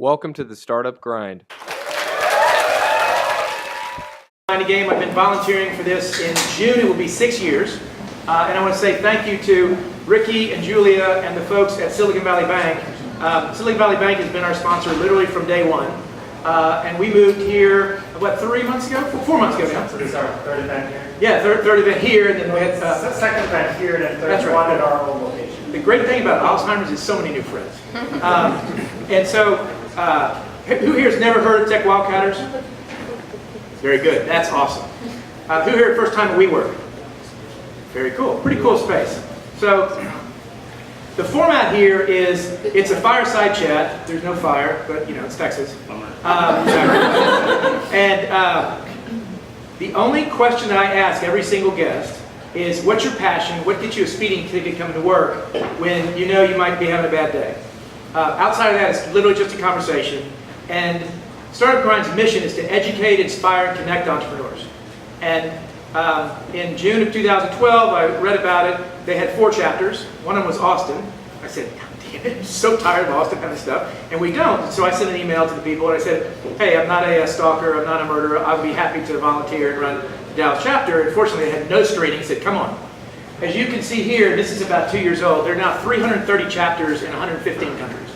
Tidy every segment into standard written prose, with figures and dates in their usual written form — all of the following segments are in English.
Welcome to the Startup Grind. Game. I've been volunteering for this in June. It will be 6 years. And I want to say thank you to Ricky and Julia and the folks at Silicon Valley Bank. Silicon Valley Bank has been our sponsor literally from day one. And we moved here, what, 3 months ago? 4 months ago now. So this is our third event here? Yeah, third event here, and then we had... second event here, and then third one at our old location. The great thing about Alzheimer's is so many new friends. And so, who here has never heard of Tech Wildcatters? Very good, that's awesome. Who here first time at WeWork? Very cool, pretty cool space. So, the format here is, it's a fireside chat. There's no fire, but you know, it's Texas. The only question that I ask every single guest is, what's your passion? What gets you a speeding ticket coming to work when you know you might be having a bad day? Outside of that, it's literally just a conversation. And Startup Grind's mission is to educate, inspire, and connect entrepreneurs. And in June of 2012, I read about it. They had 4 chapters. One of them was Austin. I said, God damn it, I'm so tired of Austin kind of stuff. And we don't. So I sent an email to the people and I said, hey, I'm not a stalker, I'm not a murderer. I would be happy to volunteer and run the Dallas chapter. Unfortunately, they had no screening. Said, come on. As you can see here, this is about 2 years old. There are now 330 chapters in 115 countries.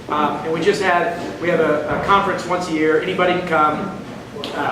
And we have a conference once a year. Anybody can come.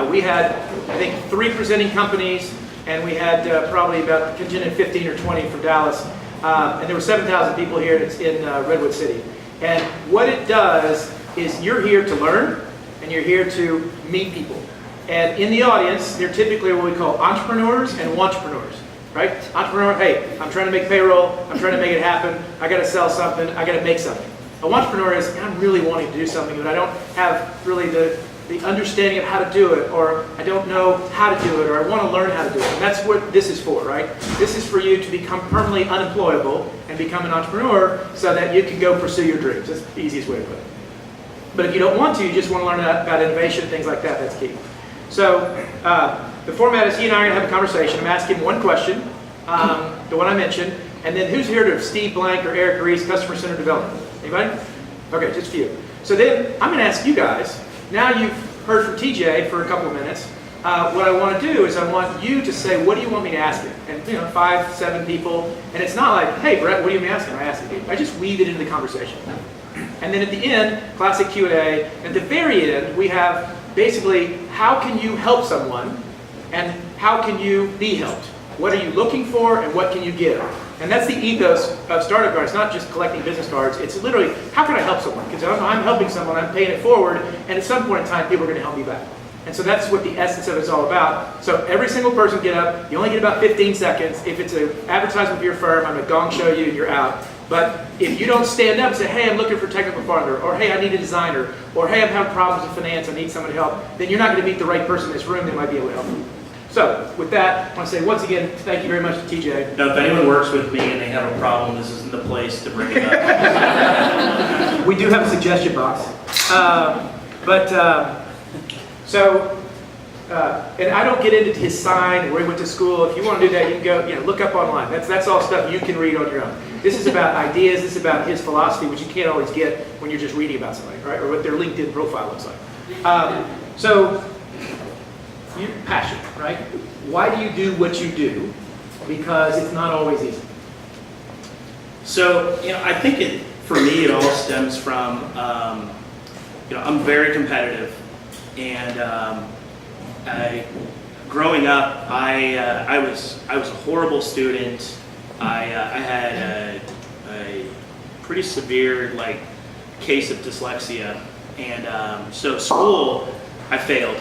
We had, I think, 3 presenting companies, and we had probably about contingent 15 or 20 from Dallas. And there were 7,000 people here in Redwood City. And what it does is you're here to learn, and you're here to meet people. And in the audience, they're typically what we call entrepreneurs and wantrepreneurs. Right? Entrepreneur, hey, I'm trying to make payroll, I'm trying to make it happen, I got to sell something, I got to make something. A wantrepreneur is, I'm really wanting to do something, but I don't have really the understanding of how to do it, or I don't know how to do it, or I want to learn how to do it. And that's what this is for, right? This is for you to become permanently unemployable and become an entrepreneur so that you can go pursue your dreams. That's the easiest way to put it. But if you don't want to, you just want to learn about innovation, things like that, that's key. So the format is he and I are going to have a conversation. I'm asking one question, the one I mentioned, and then who's here to Steve Blank or Eric Reese, Customer Centered Development? Anybody? Okay, just a few. So then I'm going to ask you guys, now you've heard from TJ for a couple of minutes, what I want to do is I want you to say, what do you want me to ask him? And 5, 7 people, and it's not like, hey Brett, what do you want me to ask him? I ask him. I just weave it into the conversation. And then at the end, classic Q&A. At the very end, we have basically, how can you help someone, and how can you be helped? What are you looking for, and what can you give? And that's the ethos of Startup Grind. It's not just collecting business cards. It's literally, how can I help someone? Because I'm helping someone, I'm paying it forward, and at some point in time, people are going to help me back. And so that's what the essence of it's all about. So every single person get up. You only get about 15 seconds. If it's an advertisement for your firm, I'm going to gong show you, and you're out. But if you don't stand up and say, hey, I'm looking for a technical partner, or hey, I need a designer, or hey, I'm having problems with finance, I need someone to help, then you're not going to meet the right person in this room that might be able to help you. So, with that, I want to say once again, thank you very much to TJ. Now, if anyone works with me and they have a problem, this isn't the place to bring it up. We do have a suggestion box. And I don't get into his sign, where he went to school. If you want to do that, you can go, look up online. That's all stuff you can read on your own. This is about ideas. This is about his philosophy, which you can't always get when you're just reading about somebody, right? Or what their LinkedIn profile looks like. Your passion, right? Why do you do what you do? Because it's not always easy. So, I think for me, it all stems from, I'm very competitive, and growing up, I was a horrible student. I had a pretty severe case of dyslexia, and so school I failed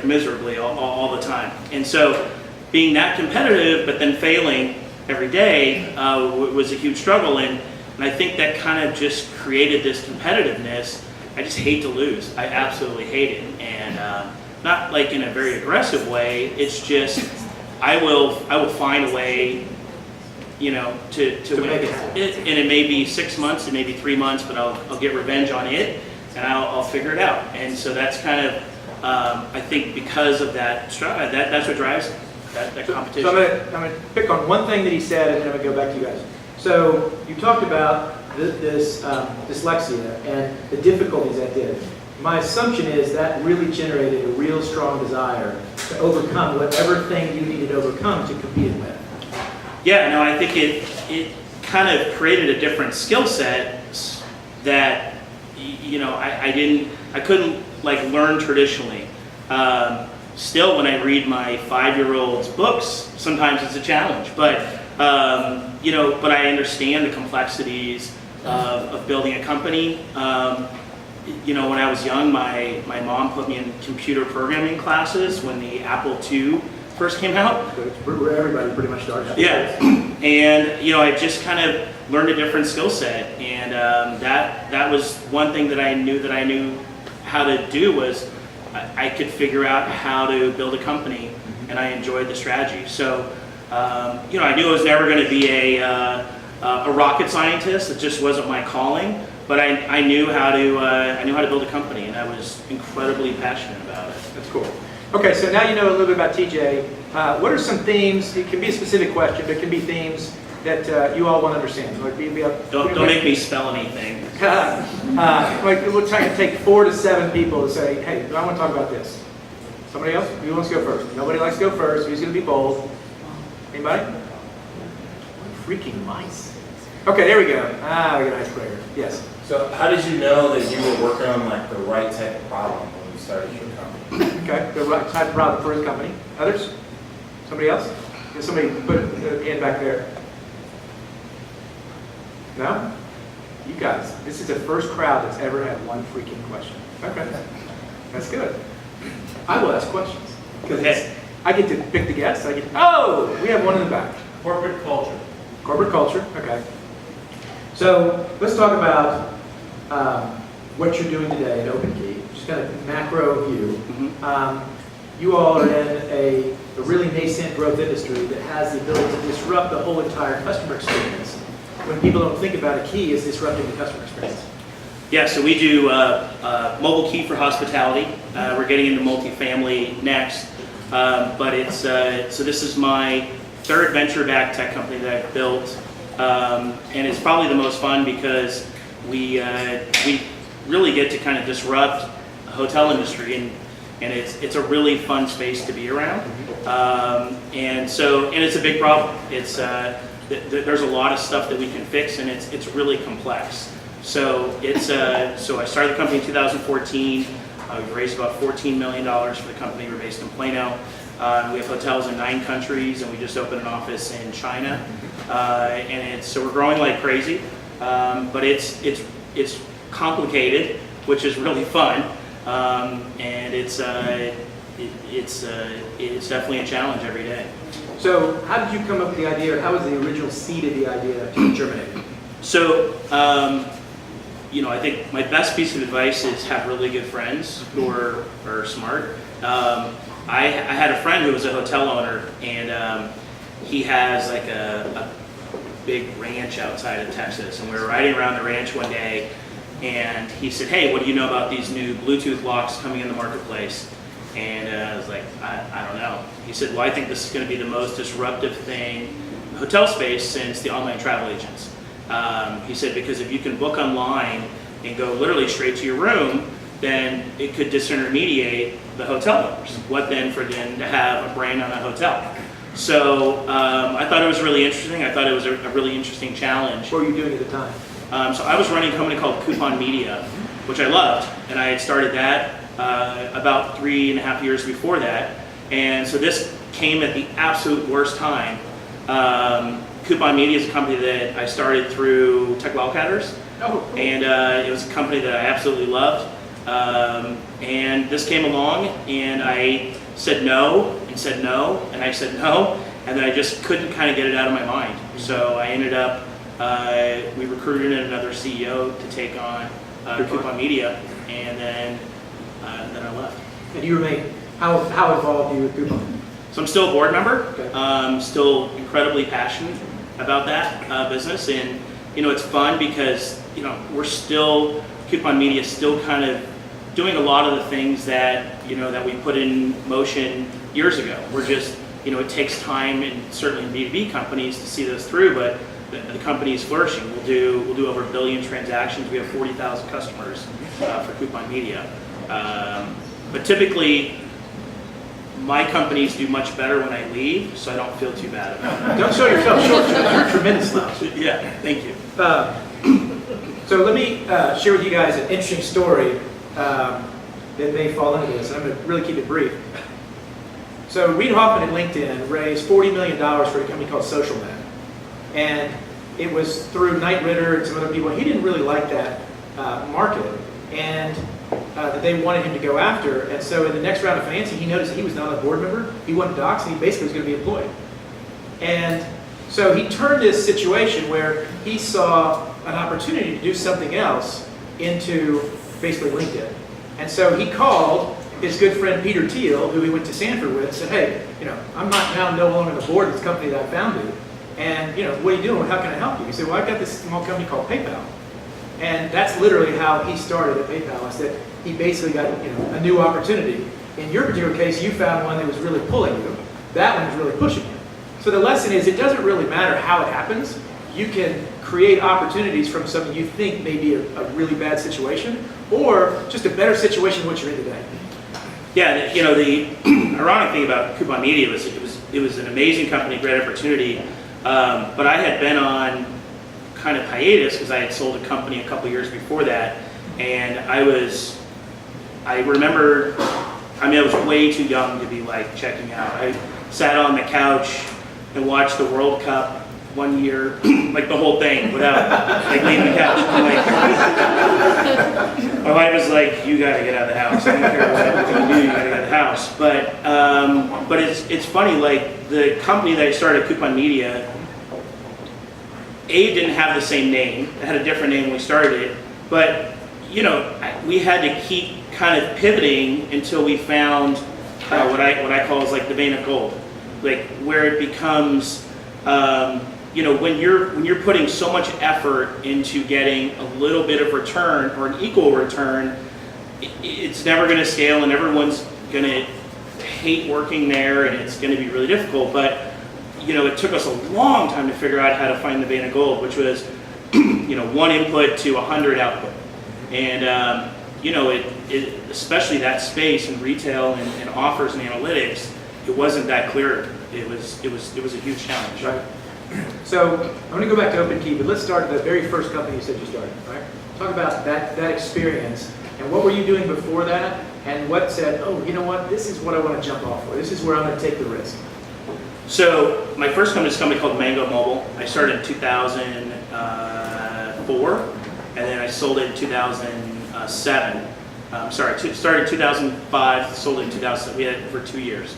miserably all the time. And so being that competitive, but then failing every day was a huge struggle. And I think that kind of just created this competitiveness. I just hate to lose. I absolutely hate it. And not in a very aggressive way. It's just I will find a way, to win. And it may be 6 months, it may be 3 months, but I'll get revenge on it, and I'll figure it out. And so that's kind of I think because of that, that's what drives that competition. So I'm going to pick on one thing that he said, and then I'm going to go back to you guys. So you talked about this dyslexia and the difficulties that did, my assumption is that really generated a real strong desire to overcome whatever thing you needed to overcome to compete with. Yeah, no, I think it kind of created a different skill set that, I couldn't like learn traditionally. Still, when I read my 5-year-old's books, sometimes it's a challenge, but but I understand the complexities of building a company. When I was young, my mom put me in computer programming classes when the Apple II first came out. Where everybody pretty much started. Yeah, and I just kind of learned a different skill set, and that was one thing that I knew how to do was I could figure out how to build a company, and I enjoyed the strategy. So I knew I was never going to be a rocket scientist. It just wasn't my calling. But I knew how to build a company, and I was incredibly passionate about it. That's cool. Okay, so now you know a little bit about TJ. What are some themes? It can be a specific question, but it can be themes that you all want to understand. Don't make me spell anything. We'll try to take 4 to 7 people to say, hey, I want to talk about this. Somebody else? Who wants to go first? Nobody likes to go first. Who's going to be bold? Anybody? Freaking mice. Okay, there we go. We got an icebreaker. Yes. So how did you know that you were working on like the right type of problem when you started your company? Okay, the right type of problem for his company. Others? Somebody else? Can somebody put a hand back there? No? You guys, this is the first crowd that's ever had one freaking question. Okay, that's good. I will ask questions. Because I get to pick the guests. We have one in the back. Corporate culture. Corporate culture, okay. So let's talk about what you're doing today at OpenKey, just kind of macro view. Mm-hmm. You all are in a really nascent growth industry that has the ability to disrupt the whole entire customer experience. When people don't think about a key as disrupting the customer experience. Yeah, so we do mobile key for hospitality. We're getting into multifamily next, but it's so this is my 3rd venture-backed tech company that I've built, and it's probably the most fun because we really get to kind of disrupt the hotel industry, and it's a really fun space to be around, and it's a big problem. It's there's a lot of stuff that we can fix, and it's really complex. So I started the company in 2014. We raised about $14 million for the company. We're based in Plano. We have hotels in 9 countries, and we just opened an office in China. So we're growing like crazy, but it's complicated, which is really fun, and it's definitely a challenge every day. So how did you come up with the idea, or how was the original seed of the idea germinated? So, I think my best piece of advice is have really good friends who are smart. I had a friend who was a hotel owner, and he has like a big ranch outside of Texas, and we were riding around the ranch one day, and he said, hey, what do you know about these new Bluetooth locks coming in the marketplace? And I was like, I don't know. He said, well, I think this is going to be the most disruptive thing in the hotel space since the online travel agents. He said, because if you can book online and go literally straight to your room, then it could disintermediate the hotel owners. What then for them to have a brand on a hotel? So I thought it was really interesting. I thought it was a really interesting challenge. What were you doing at the time? So I was running a company called Koupon Media, which I loved, and I had started that about 3.5 years before that. And so this came at the absolute worst time. Koupon Media is a company that I started through Tech Wildcatters, and it was a company that I absolutely loved. And this came along, and I said no, and said no, and I said no, and then I just couldn't kind of get it out of my mind. So I ended up, we recruited another CEO to take on Koupon Media, and then I left. And you remain, how involved are you with Koupon? So I'm still a board member, Okay. Still incredibly passionate about that business, and it's fun because we're still, Koupon Media is still kind of doing a lot of the things that that we put in motion years ago. We're just it takes time, and certainly in B2B companies to see those through, but the company is flourishing. We'll do over 1 billion transactions. We have 40,000 customers for Koupon Media. But typically, my companies do much better when I leave, so I don't feel too bad about it. Don't show yourself short. You're a tremendous slouch. Yeah, thank you. So let me share with you guys an interesting story that may fall into this. I'm going to really keep it brief. So Reid Hoffman at LinkedIn raised $40 million for a company called SocialNet. And it was through Knight Ridder and some other people. He didn't really like that market and that they wanted him to go after. And so in the next round of financing, he noticed that he was not a board member. He wasn't doxxed, and he basically was going to be employed. And so he turned this situation where he saw an opportunity to do something else into basically LinkedIn. And so he called his good friend Peter Thiel, who he went to Stanford with, and said, hey, I'm not now no longer on the board of this company that I founded. And, what are you doing? How can I help you? He said, well, I've got this small company called PayPal. And that's literally how he started at PayPal, is that he basically got, a new opportunity. In your particular case, you found one that was really pulling you. That one was really pushing you. So the lesson is, it doesn't really matter how it happens. You can create opportunities from something you think may be a really bad situation, or just a better situation than what you're in today. Yeah, the ironic thing about Koupon Media was it was an amazing company, great opportunity. But I had been on kind of hiatus because I had sold a company a couple years before that, and I was way too young to be like checking out. I sat on the couch and watched the World Cup one year, like the whole thing, without like leaving the couch. My wife was like, "You got to get out of the house. I don't care what you do. You got to get out of the house." But it's funny. Like the company that I started, Koupon Media, didn't have the same name. It had a different name when we started it. But we had to keep kind of pivoting until we found what I call is like the vein of gold, like where it becomes. When you're putting so much effort into getting a little bit of return or an equal return, it's never going to scale, and everyone's going to hate working there, and it's going to be really difficult. But it took us a long time to figure out how to find the vein of gold, which was 1 input to 100 output, and especially that space in retail and offers and analytics, it wasn't that clear. It was a huge challenge. Right. So I'm going to go back to OpenKey, but let's start at the very first company you said you started. Right? Talk about that experience, and what were you doing before that, and what said, oh, you know what, this is what I want to jump off for. This is where I'm going to take the risk. So my first company is a company called Mango Mobile. I started in 2004, and then I sold it in 2007. Started in 2005, sold it in 2007. We had it for 2 years.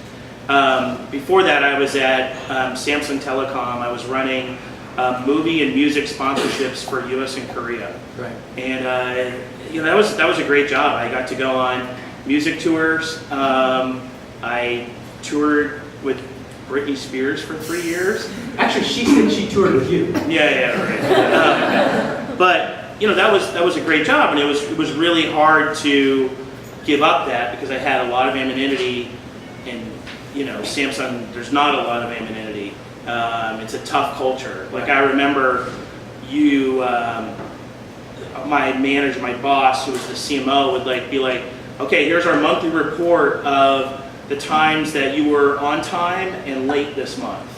Before that, I was at Samsung Telecom. I was running movie and music sponsorships for U.S. and Korea. Right. And that was a great job. I got to go on music tours. I toured with Britney Spears for 3 years. Actually, she said she toured with you. Yeah, right. But that was a great job, and it was really hard to give up that because I had a lot of anonymity, and Samsung, there's not a lot of anonymity. It's a tough culture. Like I remember my manager, my boss, who was the CMO, would be like, okay, here's our monthly report of the times that you were on time and late this month.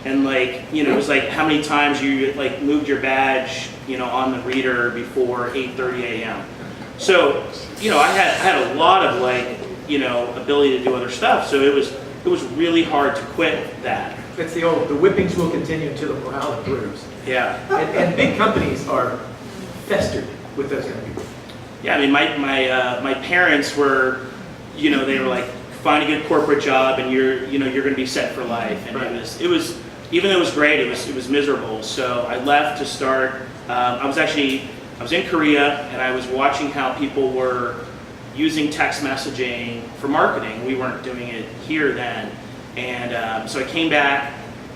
And it was like how many times you moved your badge, on the reader before 8:30 a.m. So, I had a lot of ability to do other stuff. So it was really hard to quit that. It's the whippings will continue until the morale improves. Yeah. And big companies are festered with those kind of people. Yeah, I mean, my parents were, they were like, find a good corporate job and you're going to be set for life. And right. it was even though it was great, it was miserable. So I left to start. I was in Korea, and I was watching how people were using text messaging for marketing. We weren't doing it here then. And so I came back,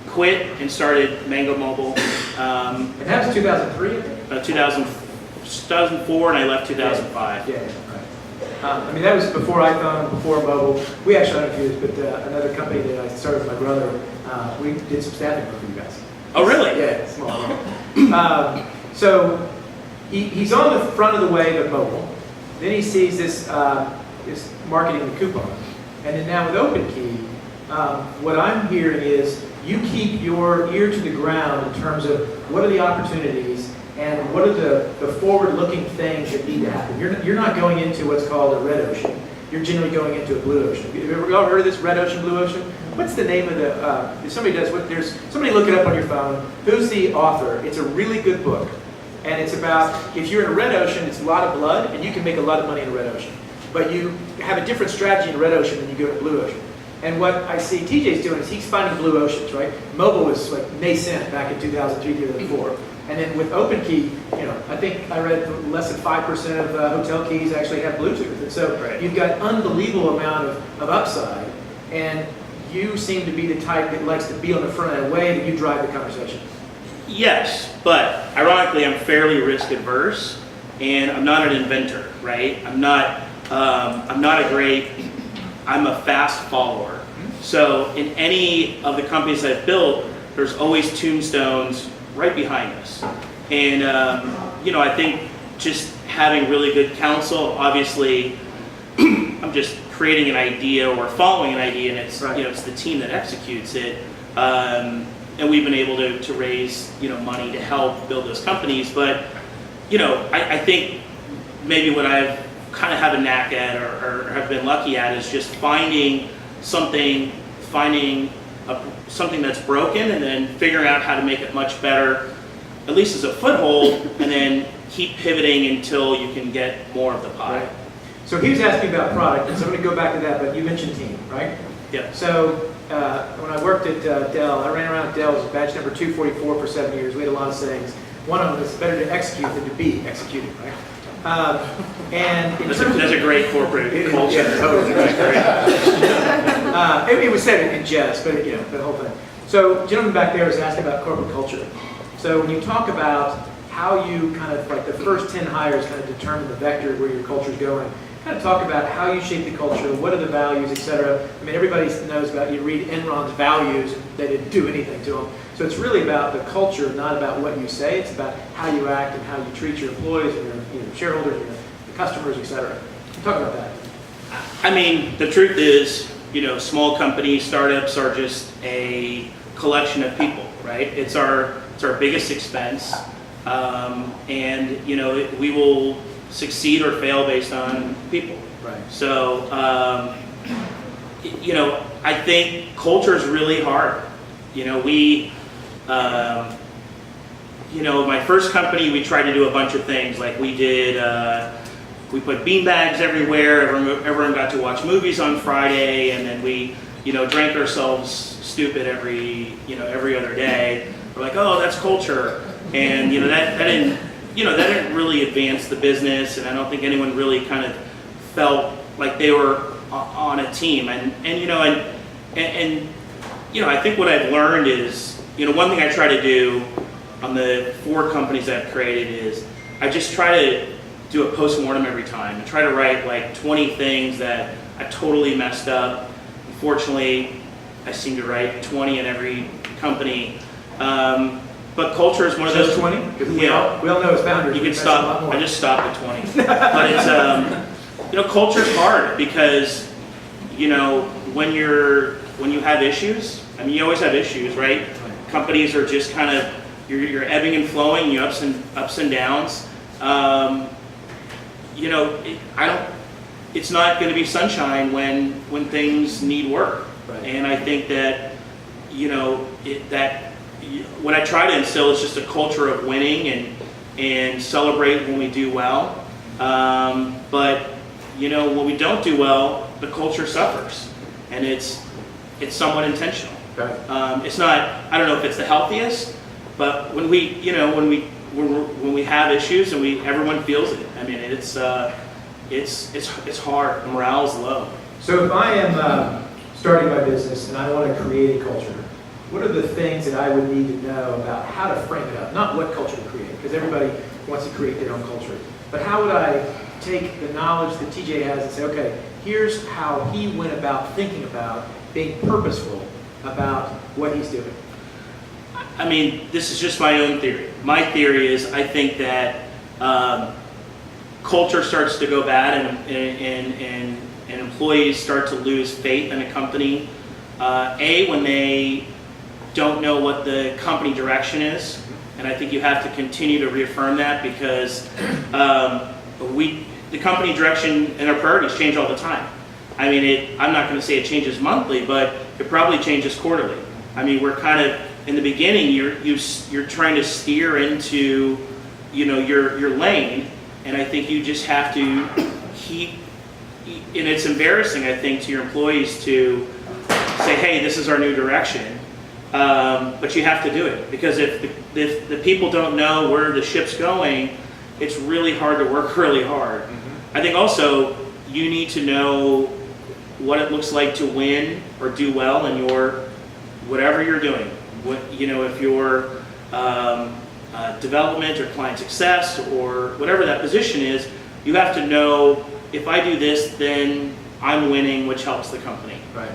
quit, and started Mango Mobile. And that was 2003, I think? 2004, and I left 2005. Yeah, right. I mean, that was before iPhone, before mobile. We actually, I don't know if you, but another company that I started with my brother, we did some staffing work for you guys. Oh, really? Yeah, small. So he's on the front of the wave of mobile. Then he sees this marketing the coupon. And then now with OpenKey, what I'm hearing is you keep your ear to the ground in terms of what are the opportunities and what are the forward-looking things that need to happen. You're not going into what's called a red ocean. You're generally going into a blue ocean. Have you ever heard of this red ocean, blue ocean? What's the name of the, if somebody does, somebody look it up on your phone. Who's the author? It's a really good book. And it's about, if you're in a red ocean, it's a lot of blood, and you can make a lot of money in a red ocean. But you have a different strategy in a red ocean than you go to a blue ocean. And what I see TJ's doing is he's finding blue oceans, right? Mobile was like nascent back in 2003, 2004. And then with OpenKey, I think I read less than 5% of hotel keys actually have Bluetooth. And so you've got unbelievable amount of upside. And you seem to be the type that likes to be on the front of the wave, and you drive the conversation. Yes, but ironically, I'm fairly risk adverse, and I'm not an inventor, right? I'm a fast follower. So in any of the companies I've built, there's always tombstones right behind us. And, I think just having really good counsel, obviously, I'm just creating an idea or following an idea, and it's, it's the team that executes it. And we've been able to raise, money to help build those companies. But, I think maybe what I've kind of have a knack at or have been lucky at is just finding something that's broken and then figuring out how to make it much better, at least as a foothold, and then keep pivoting until you can get more of the pie. Right. So he was asking about product, and so I'm going to go back to that, but you mentioned team, right? Yeah. So when I worked at Dell, I ran around Dell as badge number 244 for 7 years. We had a lot of sayings. One of them is better to execute than to be executed, right? And that's a great corporate culture. Yeah, totally. It was said in jest, but the whole thing. So, gentleman back there is asking about corporate culture. So, when you talk about how you kind of like the first 10 hires kind of determine the vector where your culture is going, kind of talk about how you shape the culture, what are the values, etc. I mean, everybody knows about, you read Enron's values, and they didn't do anything to them. So it's really about the culture, not about what you say. It's about how you act and how you treat your employees and your shareholders and your customers, etc. Talk about that. I mean, the truth is, small companies, startups are just a collection of people, right? It's our biggest expense, and we will succeed or fail based on people. Right. So, I think culture is really hard. My first company, we tried to do a bunch of things. Like we did, we put beanbags everywhere. Everyone got to watch movies on Friday, and then we, drank ourselves stupid every other day. We're like, oh, that's culture, and that didn't really advance the business, and I don't think anyone really kind of felt like they were on a team. And I think what I've learned is, one thing I try to do on the 4 companies I've created is I just try to do a postmortem every time and try to write like 20 things that I totally messed up. Unfortunately, I seem to write 20 in every company. But culture is one of those 20? Because we all know as founders. You can stop. I just stopped at 20. But it's culture is hard because when you have issues. I mean, you always have issues, right? Companies are just kind of you're ebbing and flowing. You ups and downs. It's not going to be sunshine when things need work. Right. And I think that what I try to instill is just a culture of winning and celebrate when we do well. But when we don't do well, the culture suffers, and it's somewhat intentional. Okay. It's not. I don't know if it's the healthiest, but when we have issues and everyone feels it. I mean, it's hard. Morale's low. So if I am starting my business and I want to create a culture, what are the things that I would need to know about how to frame it up? Not what culture to create, because everybody wants to create their own culture. But how would I take the knowledge that TJ has and say, okay, here's how he went about thinking about being purposeful about what he's doing? I mean, this is just my own theory. My theory is I think that culture starts to go bad and employees start to lose faith in a company. When they don't know what the company direction is, and I think you have to continue to reaffirm that because the company direction and our priorities change all the time. I mean, I'm not going to say it changes monthly, but it probably changes quarterly. I mean, we're kind of in the beginning. You're trying to steer into, your lane, and I think you just have to keep. And it's embarrassing, I think, to your employees to say, "Hey, this is our new direction," but you have to do it because if the people don't know where the ship's going, it's really hard to work really hard. Mm-hmm. I think also you need to know what it looks like to win or do well in your whatever you're doing. If you're development or client success or whatever that position is, you have to know if I do this, then I'm winning, which helps the company. Right.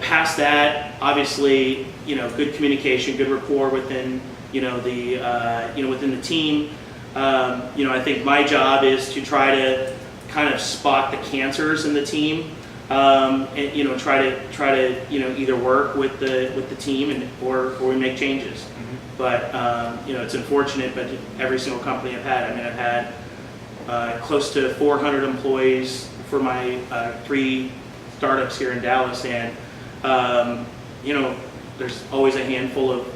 Past that, obviously, good communication, good rapport within, within the team. I think my job is to try to kind of spot the cancers in the team, and try to either work with the team or we make changes. Mm-hmm. But it's unfortunate, but every single company I've had, I've had close to 400 employees for my 3 startups here in Dallas, and there's always a handful of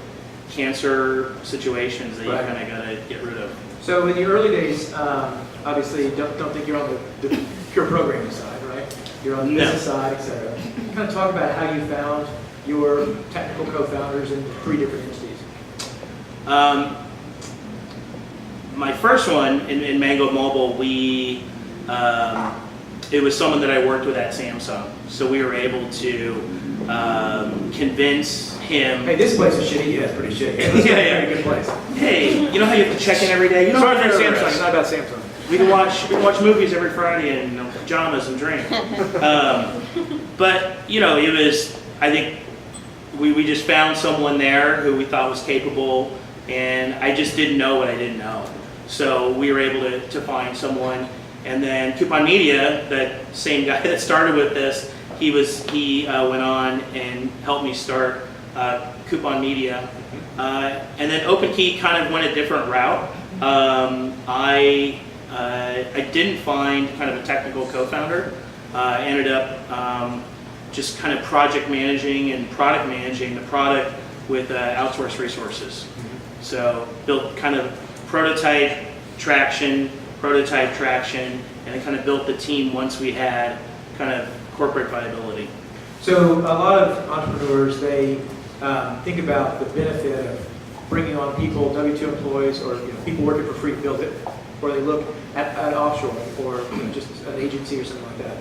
cancer situations that you kind of got to get rid of. So in the early days, obviously, don't think you're on the pure programming side, right? You're on the business side, et cetera. Kind of talk about how you found your technical co-founders in 3 different entities. My first one in Mango Mobile, it was someone that I worked with at Samsung. So we were able to convince him. Hey, this place is shitty. Yeah, it's pretty shitty. It's a very good place. Hey, you know how you have to check in every day? You don't Sorry have for to Samsung. It's not about Samsung. We can watch movies every Friday in pajamas and drink. But it was. I think we just found someone there who we thought was capable, and I just didn't know what I didn't know. So we were able to find someone, and then Koupon Media, that same guy that started with this, he went on and helped me start Koupon Media, and then OpenKey kind of went a different route. I didn't find kind of a technical co-founder. I ended up just kind of project managing and product managing the product with outsourced resources. So built kind of prototype traction, and it kind of built the team once we had kind of corporate viability. So a lot of entrepreneurs, they think about the benefit of bringing on people, W-2 employees, or people working for free to build it, or they look at offshore or just an agency or something like that.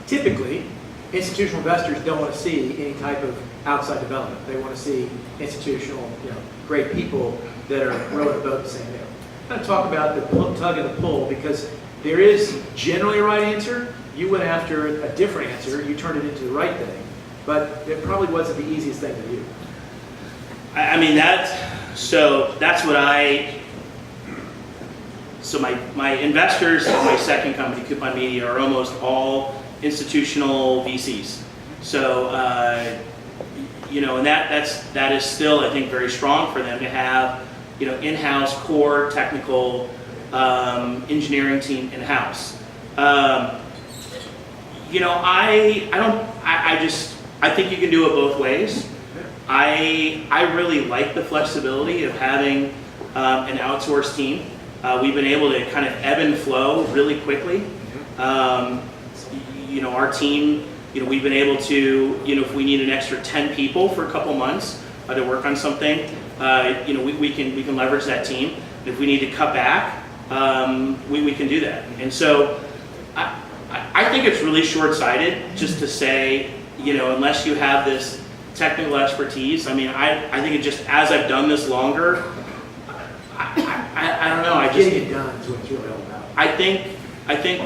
Typically, institutional investors don't want to see any type of outside development. They want to see institutional, great people that are rowing a boat the same way. I'm going to talk about the tug and the pull because there is generally a right answer. You went after a different answer. You turned it into the right thing, but it probably wasn't the easiest thing to do. I mean that's what So my investors in my second company, Koupon Media, are almost all institutional VCs. So and that is still, I think, very strong for them to have in-house core technical engineering team in-house. I think you can do it both ways. I really like the flexibility of having an outsourced team. We've been able to kind of ebb and flow really quickly. Our team, we've been able to, if we need an extra 10 people for a couple months to work on something, we can leverage that team. If we need to cut back, we can do that. And so I think it's really short-sighted just to say, unless you have this technical expertise. I mean, I think it just, as I've done this longer, I don't know. Getting it done is what it's really all about. I think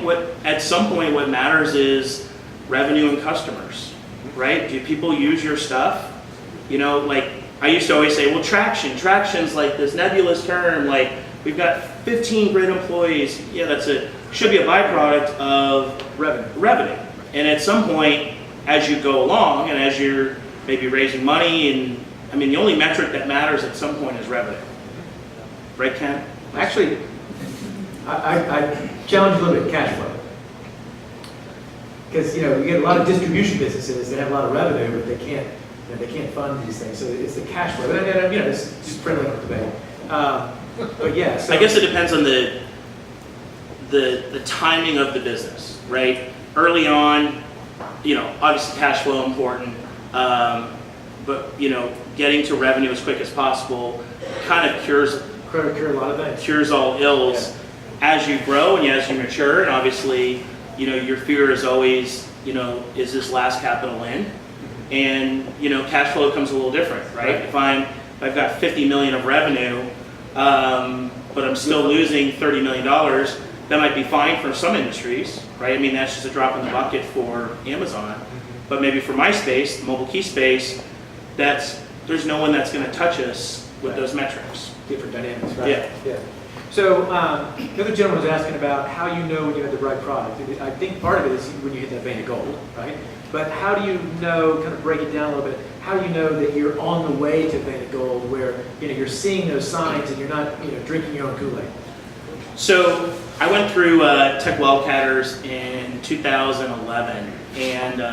what at some point what matters is revenue and customers, right? Do people use your stuff? I used to always say, well, traction's like this nebulous term, like we've got 15 great employees. Yeah, should be a byproduct of revenue. And at some point, as you go along and as you're maybe raising money, and I mean, the only metric that matters at some point is revenue. Right, Ken? Actually, I challenge a little bit cash flow. Because, you get a lot of distribution businesses that have a lot of revenue, but they can't fund these things. So it's the cash flow. And, it's just friendly debate. But yeah. So I guess it depends on the timing of the business, right? Early on, obviously cash flow important, but getting to revenue as quick as possible kind of cures a lot of things. Cures all ills. Yeah. As you grow and as you mature, and obviously, your fear is always, is this last capital in? And cash flow comes a little different, right? If I've got 50 million of revenue, but I'm still losing $30 million, that might be fine for some industries, right? I mean, that's just a drop in the bucket for Amazon. But maybe for my space, the mobile key space, there's no one that's going to touch us with those metrics. Different dynamics, right? Yeah. So the other gentleman was asking about how you know when you have the right product. I think part of it is when you hit that vein of gold, right? But how do you know, kind of break it down a little bit, how do you know that you're on the way to vein of gold where you're seeing those signs and you're not drinking your own Kool-Aid? So I went through Tech Wildcatters in 2011, and it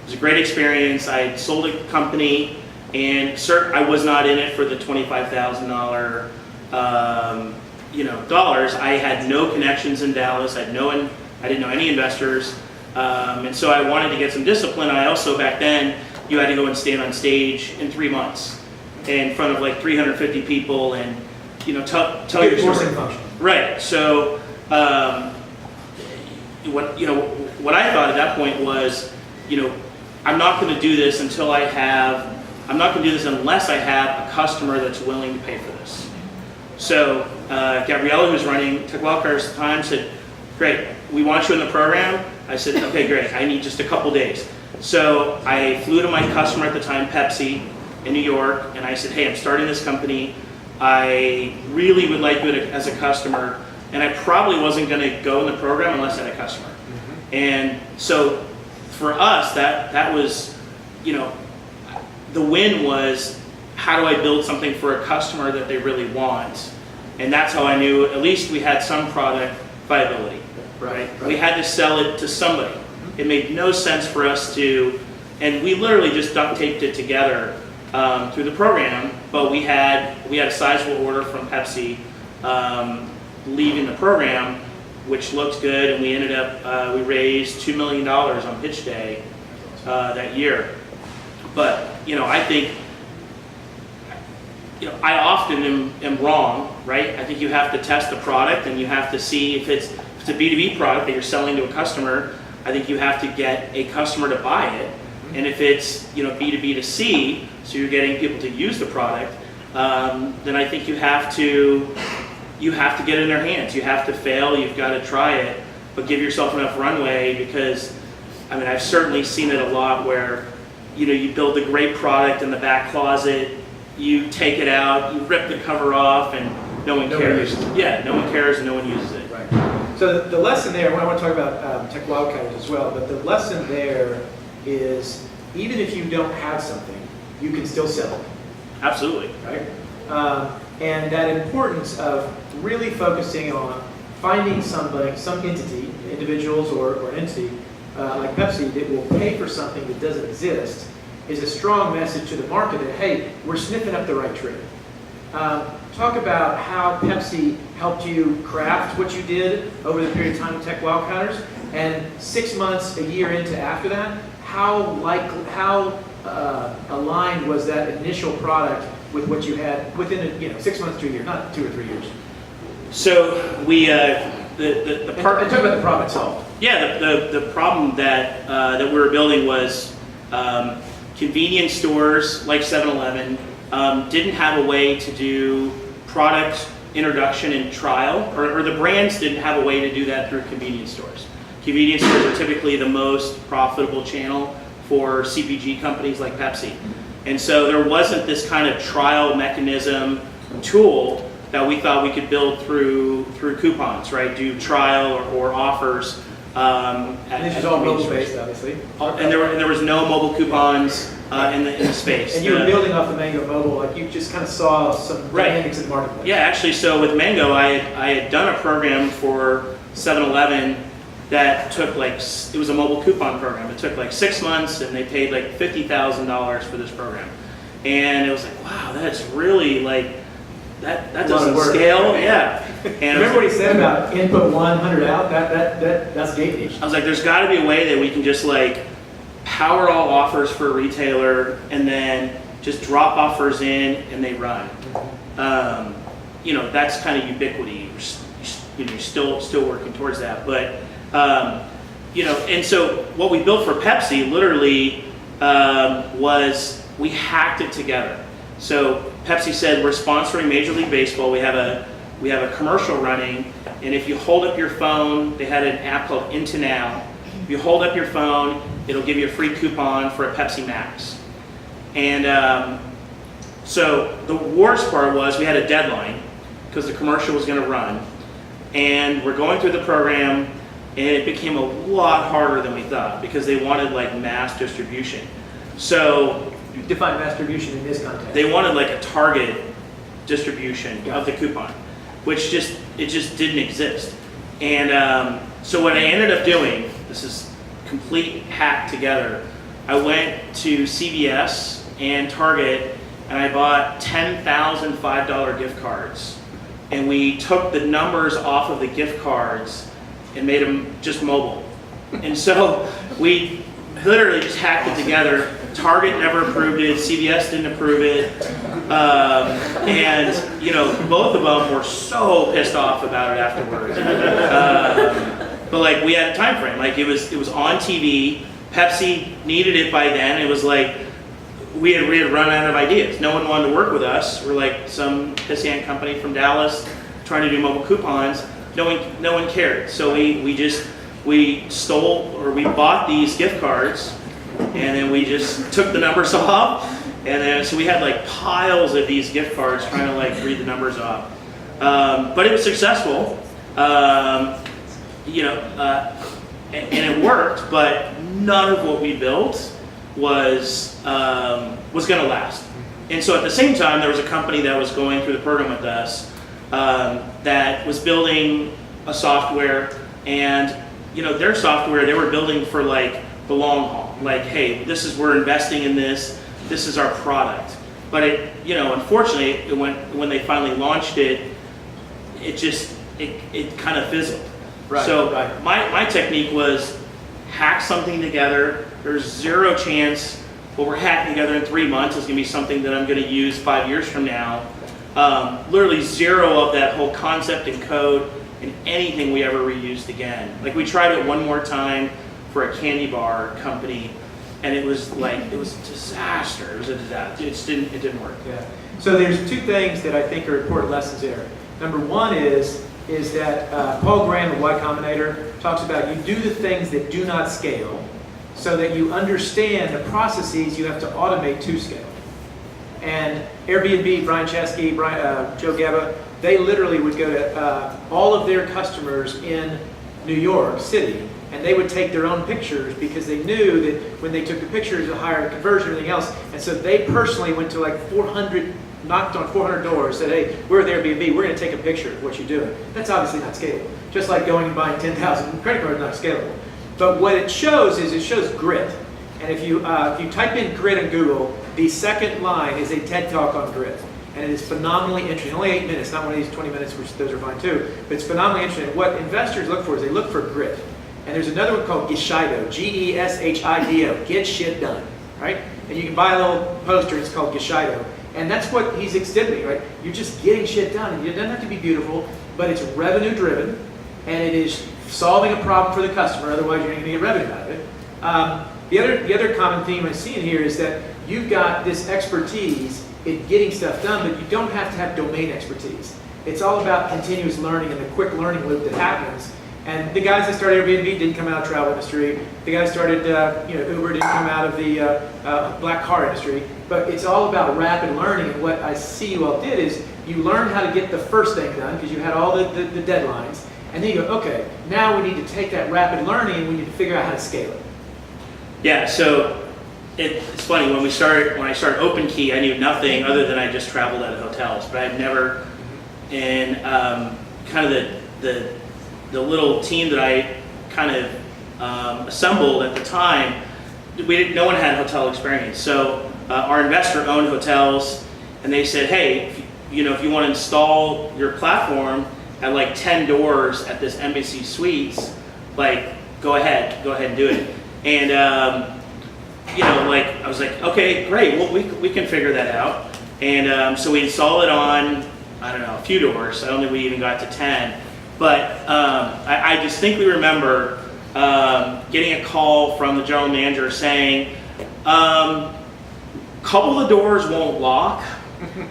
was a great experience. I sold a company, and I was not in it for the $25,000 dollars. I had no connections in Dallas. I didn't know any investors, and so I wanted to get some discipline. I also, back then, you had to go and stand on stage in 3 months in front of like 350 people and tell your story. Function. Right. So what I thought at that point was, I'm not going to do this I'm not going to do this unless I have a customer that's willing to pay for this. So Gabriella, who was running Tech Wildcatters at the time, said, great, we want you in the program. I said, okay, great, I need just a couple days. So I flew to my customer at the time, Pepsi, in New York, and I said, hey, I'm starting this company. I really would like you as a customer, and I probably wasn't going to go in the program unless I had a customer. Mm-hmm. And so for us, that was, the win was, how do I build something for a customer that they really want? And that's how I knew at least we had some product viability, right? We had to sell it to somebody. It made no sense for us to, and we literally just duct taped it together through the program, but we had a sizable order from Pepsi leaving the program, which looked good, and we ended up, we raised $2 million on pitch day that year. But, I think, I often am wrong, right? I think you have to test the product and you have to see if it's a B2B product that you're selling to a customer, I think you have to get a customer to buy it. And if it's, B2B to C, so you're getting people to use the product, then I think you have to get it in their hands. You have to fail, you've got to try it, but give yourself enough runway because, I've certainly seen it a lot where, you build a great product in the back closet, you take it out, you rip the cover off, and no one cares. Yeah, no one cares and no one uses it. Right. So the lesson there, I want to talk about Tech Wildcatters as well, but the lesson there is even if you don't have something, you can still sell it. Absolutely. Right? And that importance of really focusing on finding somebody, some entity, individuals or an entity like Pepsi that will pay for something that doesn't exist is a strong message to the market that, hey, we're sniffing up the right tree. Talk about how Pepsi helped you craft what you did over the period of time with Tech Wildcatters, and 6 months, a year into after that, how aligned was that initial product with what you had within 6 months to a year, not 2 or 3 years? So we the part. Talk about the problem itself. Yeah, the problem that we were building was convenience stores like 7-Eleven didn't have a way to do product introduction and trial, or the brands didn't have a way to do that through convenience stores. Convenience stores are typically the most profitable channel for CPG companies like Pepsi. And so there wasn't this kind of trial mechanism tool that we thought we could build through coupons, right? Do trial or offers. And this is all mobile-based, obviously. And there was no mobile coupons in the space. And you were building off the Mango mobile, like you just kind of saw some dynamics in the marketplace. Yeah, actually, so with Mango, I had done a program for 7-Eleven that took like, it was a mobile coupon program. It took like 6 months, and they paid like $50,000 for this program. And it was like, wow, that's really like, that doesn't scale. Yeah. And remember what he said about input 100 out? That's gate niche. I was like, there's got to be a way that we can just like power all offers for a retailer and then just drop offers in and they run. You know, that's kind of ubiquity. You're still working towards that. But, you know, and so what we built for Pepsi literally was we hacked it together. So Pepsi said, we're sponsoring Major League Baseball. We have a commercial running, and if you hold up your phone, they had an app called Into Now. If you hold up your phone, it'll give you a free coupon for a Pepsi Max. And so the worst part was we had a deadline because the commercial was going to run, and we're going through the program, and it became a lot harder than we thought because they wanted like mass distribution. So define mass distribution in this context. they wanted like a target distribution of the coupon, which just didn't exist. And so what I ended up doing, this is complete hack together, I went to CVS and Target and I bought 10,000 $5 gift cards, and we took the numbers off of the gift cards and made them just mobile. And so we literally just hacked it together. Target never approved it, CVS didn't approve it, and you know, both of them were so pissed off about it afterwards. But like, we had a time frame, like it was on TV. Pepsi needed it by then. It was like we had run out of ideas. No one wanted to work with us. We're like some pissant company from Dallas trying to do mobile coupons. No one cared. So we stole, or we bought these gift cards, and then we just took the numbers off, and then so we had like piles of these gift cards trying to like read the numbers off. But it was successful, you know, and it worked. But none of what we built was going to last. And so at the same time, there was a company that was going through the program with us that was building a software, and you know, their software they were building for like the long haul. Like, hey, we're investing in this. This is our product. But it, you know, unfortunately, when they finally launched it, it kind of fizzled. Right, so right. My technique was hack something together. There's zero chance what we're hacking together in 3 months is going to be something that I'm going to use 5 years from now. Literally zero of that whole concept and code and anything we ever reused again. Like, we tried it one more time for a candy bar company, and it was a disaster. It was a disaster. It didn't work. Yeah. So there's two things that I think are important lessons there. Number one is that Paul Graham of Y Combinator talks about you do the things that do not scale so that you understand the processes you have to automate to scale. And Airbnb, Brian Chesky, Joe Gaba, they literally would go to all of their customers in New York City, and they would take their own pictures because they knew that when they took the pictures, a higher conversion and everything else. And so they personally went to like 400, knocked on 400 doors, said, hey, we're at Airbnb, we're going to take a picture of what you're doing. That's obviously not scalable. Just like going and buying 10,000 credit cards is not scalable. But what it shows is it shows grit. And if you type in grit in Google, the second line is a TED Talk on grit. And it is phenomenally interesting. Only 8 minutes, not one of these 20 minutes, which those are fine too. But it's phenomenally interesting. What investors look for is they look for grit. And there's another one called Geshido, Geshido, get shit done, right? And you can buy a little poster, it's called Geshido. And that's what he's exhibiting, right? You're just getting shit done. And it doesn't have to be beautiful, but it's revenue driven, and it is solving a problem for the customer, otherwise you're not going to get revenue out of it. The other common theme I see in here is that you've got this expertise in getting stuff done, but you don't have to have domain expertise. It's all about continuous learning and the quick learning loop that happens. And the guys that started Airbnb didn't come out of the travel industry. The guys started, Uber didn't come out of the black car industry. But it's all about rapid learning. And what I see you all did is you learned how to get the first thing done because you had all the deadlines. And then you go, okay, now we need to take that rapid learning and we need to figure out how to scale it. Yeah, so it's funny, when I started OpenKey, I knew nothing other than I just traveled out of hotels, but I've never, and kind of the little team that I kind of assembled at the time, no one had hotel experience. So our investor owned hotels, and they said, hey, if you want to install your platform at like 10 doors at this Embassy Suites, like go ahead and do it. And I was like, okay, great, well we can figure that out. And so we installed it on, I don't know, a few doors. I don't think we even got to 10. But I distinctly remember getting a call from the general manager saying, couple of doors won't lock,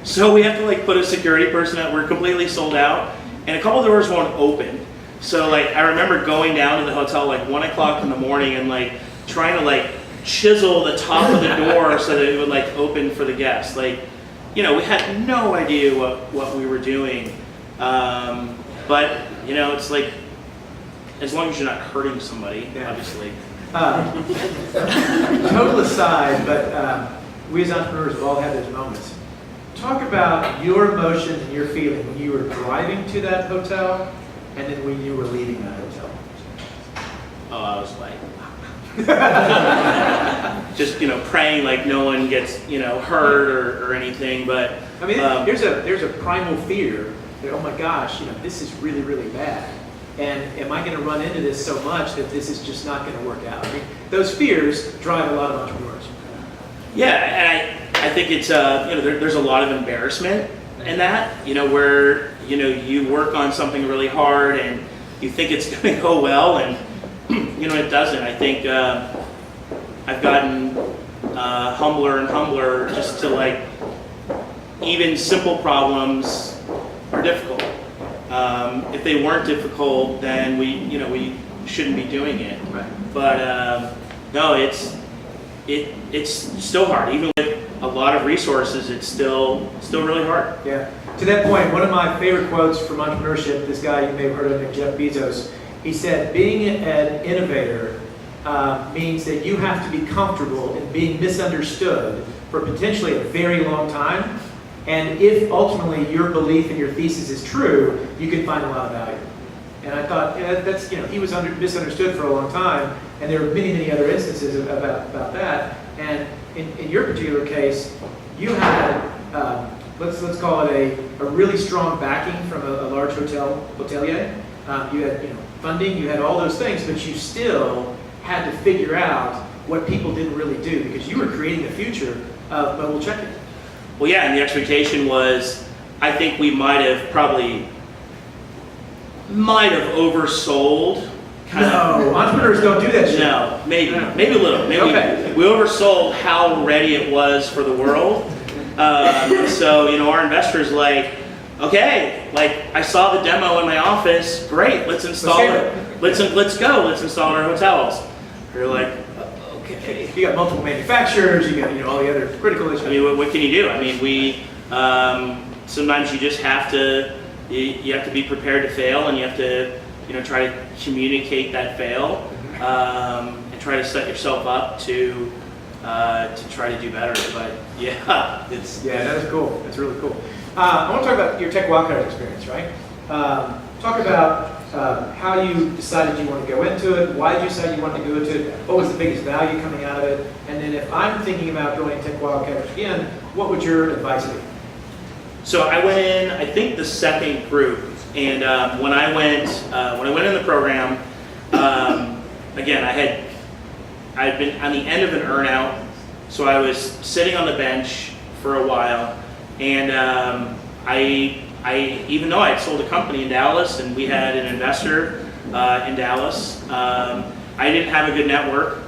so we have to like put a security person out. We're completely sold out, and a couple of doors won't open. So like I remember going down to the hotel like 1 o'clock in the morning and like trying to like chisel the top of the door so that it would like open for the guests. Like, we had no idea what we were doing. But it's like, as long as you're not hurting somebody, obviously. Total aside, but we as entrepreneurs have all had those moments. Talk about your emotions and your feeling when you were driving to that hotel and then when you were leaving that hotel. Oh, I was like, just praying like no one gets hurt or anything. But I mean, there's a primal fear that, oh my gosh, this is really, really bad. And am I going to run into this so much that this is just not going to work out? I mean, those fears drive a lot of entrepreneurs. Yeah, and I think it's there's a lot of embarrassment in that, where you work on something really hard and you think it's going to go well, and it doesn't. I think I've gotten humbler and humbler just to like, even simple problems are difficult. If they weren't difficult, then we shouldn't be doing it. Right. But no, it's still hard. Even with a lot of resources, it's still really hard. Yeah. To that point, one of my favorite quotes from entrepreneurship, this guy you may have heard of, Jeff Bezos, he said, being an innovator means that you have to be comfortable in being misunderstood for potentially a very long time. And if ultimately your belief and your thesis is true, you can find a lot of value. And I thought, that's, he was misunderstood for a long time, and there are many, many other instances about that. And in your particular case, you had, let's call it a really strong backing from a large hotelier. You had funding, you had all those things, but you still had to figure out what people didn't really do because you were creating the future of mobile check-in. Well, yeah, and the expectation was, I think we might have oversold. Entrepreneurs don't do that shit. No, maybe a little. Maybe okay. We oversold how ready it was for the world. So our investors like, okay, like I saw the demo in my office. Great, let's install it. Let's go. Let's install it in our hotels. They're like, okay. You got multiple manufacturers. You got all the other critical issues. I mean, what can you do? I mean, we sometimes you just have to. You have to be prepared to fail, and you have to, try to communicate that fail, and try to set yourself up to try to do better. But yeah, that is cool. That's really cool. I want to talk about your tech wildcard experience, right? Talk about how you decided you want to go into it. Why did you decide you wanted to go into it? What was the biggest value coming out of it? And then if I'm thinking about joining tech wildcard again, what would your advice be? So I went in, I think, the second group, and when I went in the program, again, I'd been on the end of an earnout, so I was sitting on the bench for a while, and I even though I had sold a company in Dallas and we had an investor in Dallas, I didn't have a good network.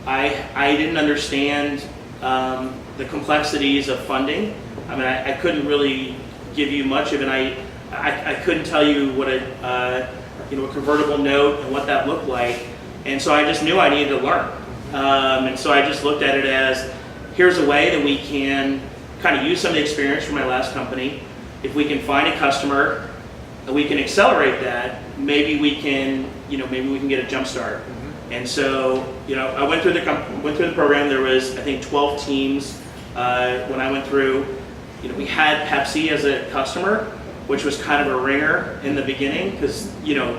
I didn't understand the complexities of funding. I mean, I couldn't really give you much of it. I couldn't tell you what a convertible note and what that looked like. And so I just knew I needed to learn. And so I just looked at it as, here's a way that we can kind of use some of the experience from my last company. If we can find a customer and we can accelerate that, maybe we can get a jump start. And so, I went through the program. There was, I think, 12 teams when I went through. We had Pepsi as a customer, which was kind of a ringer in the beginning because, people,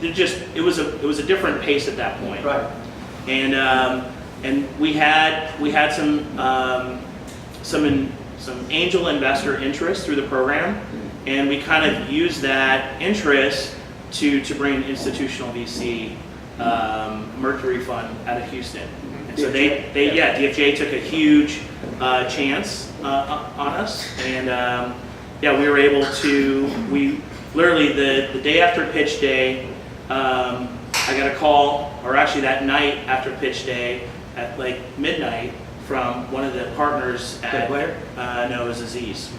it was a different pace at that point. Right. And we had some angel investor interest through the program, and we kind of used that interest to bring an institutional VC, Mercury Fund out of Houston. And so DFJ took a huge chance on us, and we were able to. We literally the day after pitch day, I got a call, or actually that night after pitch day at like midnight from one of the partners at Blair? No, it was Aziz.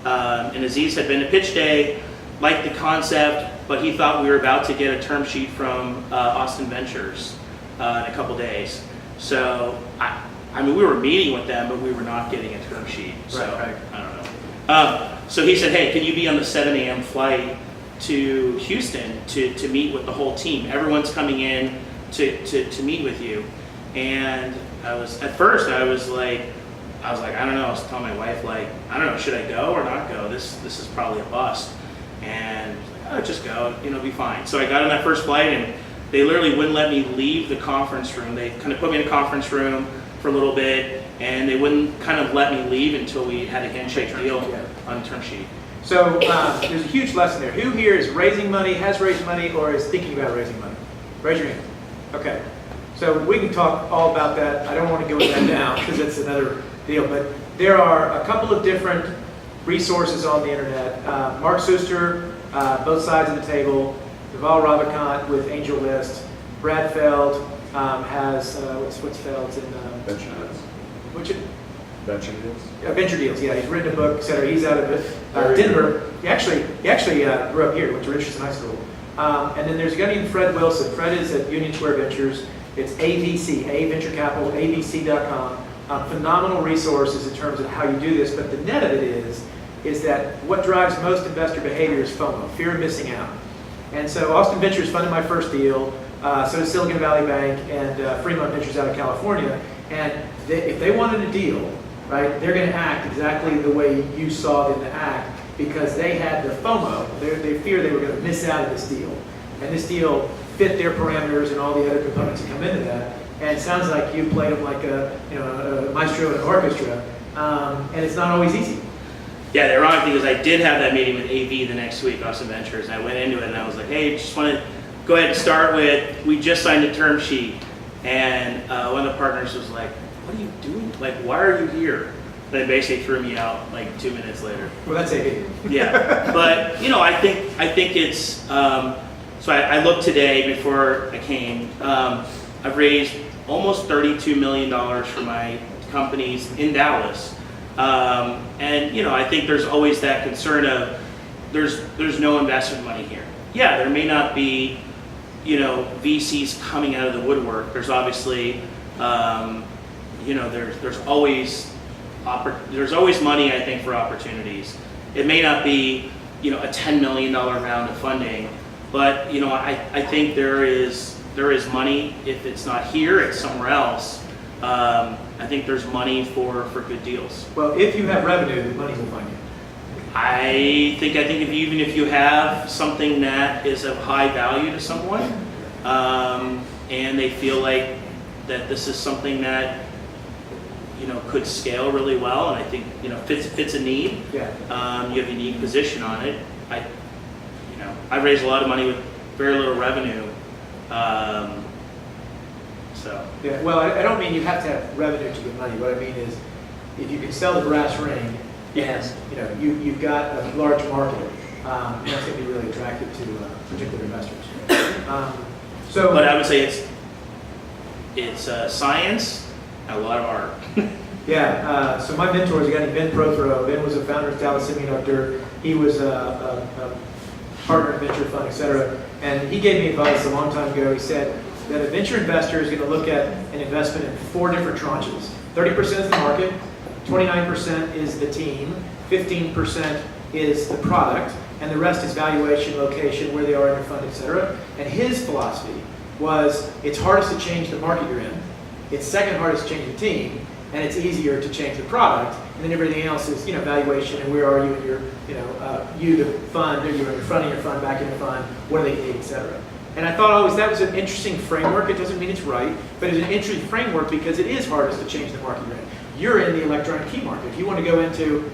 And Aziz had been to pitch day, liked the concept, but he thought we were about to get a term sheet from Austin Ventures in a couple days. So, we were meeting with them, but we were not getting a term sheet. So, Right. I don't know. So he said, hey, can you be on the 7 a.m. flight to Houston to meet with the whole team? Everyone's coming in to meet with you. And at first I was like, I don't know. I was telling my wife, I don't know, should I go or not go? This is probably a bust. And just go, be fine. So I got on that first flight, and they literally wouldn't let me leave the conference room. They kind of put me in a conference room for a little bit, and they wouldn't kind of let me leave until we had a handshake deal on the term sheet. So there's a huge lesson there. Who here is raising money, has raised money, or is thinking about raising money? Raise your hand. Okay. So we can talk all about that. I don't want to go into that now because it's another deal. But there are a couple of different resources on the internet. Mark Suster, both sides of the table. Deval Ravikant with Angel List. Brad Feld has what's Feld's in Venture deals. which Venture deals. Venture Deals. Yeah, he's written a book, etc. He's out of Denver. He actually grew up here. Went to Richardson High School. And then there's a guy named Fred Wilson. Fred is at Union Square Ventures. It's AVC, A Venture Capital, avc.com. Phenomenal resources in terms of how you do this. But the net of it is that what drives most investor behavior is FOMO, fear of missing out. And so Austin Ventures funded my first deal. So does Silicon Valley Bank and Fremont Ventures out of California. And if they wanted a deal, right, they're going to act exactly the way you saw them to act because they had the FOMO. They fear they were going to miss out on this deal. And this deal fit their parameters and all the other components that come into that. And it sounds like you played them like a maestro in an orchestra. And it's not always easy. Yeah, the ironic thing is I did have that meeting with AV the next week, Austin Ventures, and I went into it and I was like, hey, just want to go ahead and start with, we just signed a term sheet. And one of the partners was like, what are you doing? Why are you here? They basically threw me out 2 minutes later. Well, that's AV. Yeah, but I think it's, so I looked today before I came, I've raised almost $32 million for my companies in Dallas. And I think there's always that concern of there's no investment money here. Yeah, there may not be VCs coming out of the woodwork. There's obviously there's always money, I think, for opportunities. It may not be a $10 million round of funding, but I think there is money. If it's not here, it's somewhere else. I think there's money for good deals. Well, if you have revenue, the money will find you. I think even if you have something that is of high value to someone, and they feel like that this is something that could scale really well, and I think fits a need. Yeah. You have a unique position on it. I raised a lot of money with very little revenue. So. Yeah. Well, I don't mean you have to have revenue to get money. What I mean is, if you can sell the brass ring, Yes. You've got a large market. And that's going to be really attractive to particular investors. But I would say it's science and a lot of art. Yeah. So my mentor is a guy named Ben Prothero. Ben was a founder of Thalassemia Doctor. He was a partner in a venture fund, et cetera. And he gave me advice a long time ago. He said that a venture investor is going to look at an investment in 4 different tranches. 30% is the market, 29% is the team, 15% is the product, and the rest is valuation, location, where they are in their fund, et cetera. And his philosophy was, it's hardest to change the market you're in, it's second hardest to change the team, and it's easier to change the product, and then everything else is, valuation and where are you in your, you the fund, are you in the front of your fund, back in the fund, what do they need, et cetera. And I thought always that was an interesting framework. It doesn't mean it's right, but it's an interesting framework because it is hardest to change the market you're in. You're in the electronic key market. If you want to go into,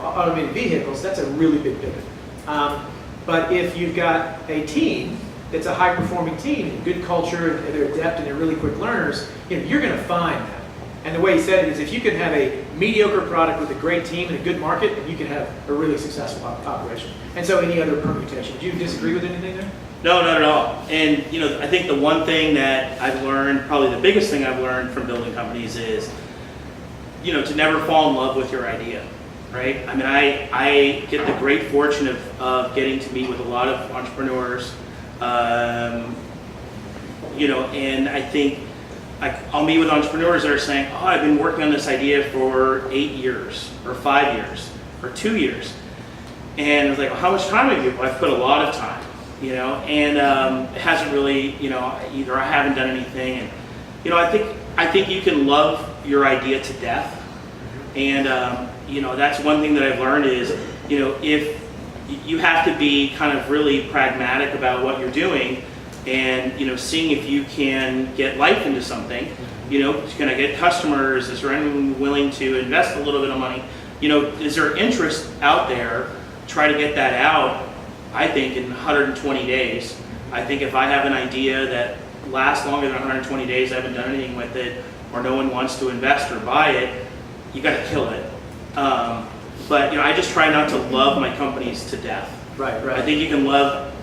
automated vehicles, that's a really big pivot. But if you've got a team that's a high-performing team, good culture, and they're adept and they're really quick learners, you're going to find that. And the way he said it is, if you can have a mediocre product with a great team and a good market, then you can have a really successful operation. And so any other permutation. Do you disagree with anything there? No, not at all. And I think the one thing that I've learned, probably the biggest thing I've learned from building companies is, to never fall in love with your idea, right? I mean, I get the great fortune of getting to meet with a lot of entrepreneurs, and I think I'll meet with entrepreneurs that are saying, oh, I've been working on this idea for 8 years, or 5 years, or 2 years. And I was like, well, how much time have you? Well, I've put a lot of time. And it hasn't really, either I haven't done anything, and I think you can love your idea to death, and that's one thing that I've learned is, if you have to be kind of really pragmatic about what you're doing, and seeing if you can get life into something, can I get customers? Is there anyone willing to invest a little bit of money? Is there interest out there? Try to get that out. I think in 120 days. I think if I have an idea that lasts longer than 120 days, I haven't done anything with it, or no one wants to invest or buy it, you got to kill it. But I just try not to love my companies to death. Right. I think you can love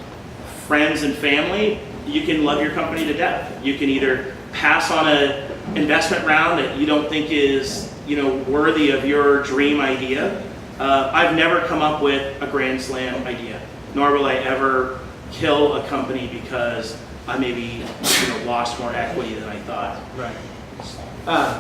friends and family. You can love your company to death. You can either pass on an investment round that you don't think is worthy of your dream idea. I've never come up with a grand slam idea, nor will I ever kill a company because I maybe lost more equity than I thought. Right.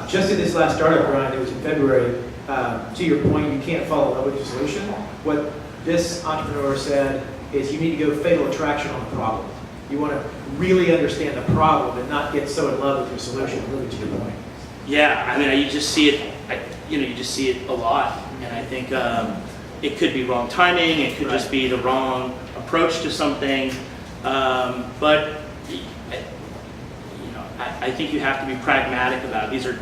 Just in this last startup grind, it was in February, to your point, you can't fall in love with your solution. What this entrepreneur said is you need to go fatal attraction on the problem. You want to really understand the problem and not get so in love with your solution, really, to your point. Yeah, I mean, you just see it, you just see it a lot. And I think it could be wrong timing, it could just be the wrong approach to something. But I think you have to be pragmatic about it. These are,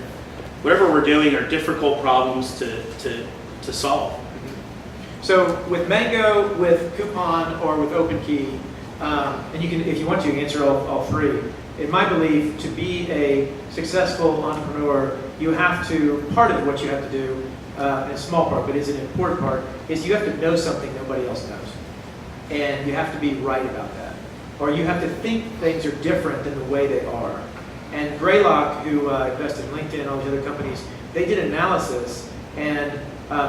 whatever we're doing are difficult problems to solve. So with Mango, with Koupon, or with OpenKey, and you can, if you want to, answer all 3. In my belief, to be a successful entrepreneur, you have to, part of what you have to do, a small part, but is an important part, is you have to know something nobody else knows. And you have to be right about that. Or you have to think things are different than the way they are. And Greylock, who invested in LinkedIn and all these other companies, they did analysis, and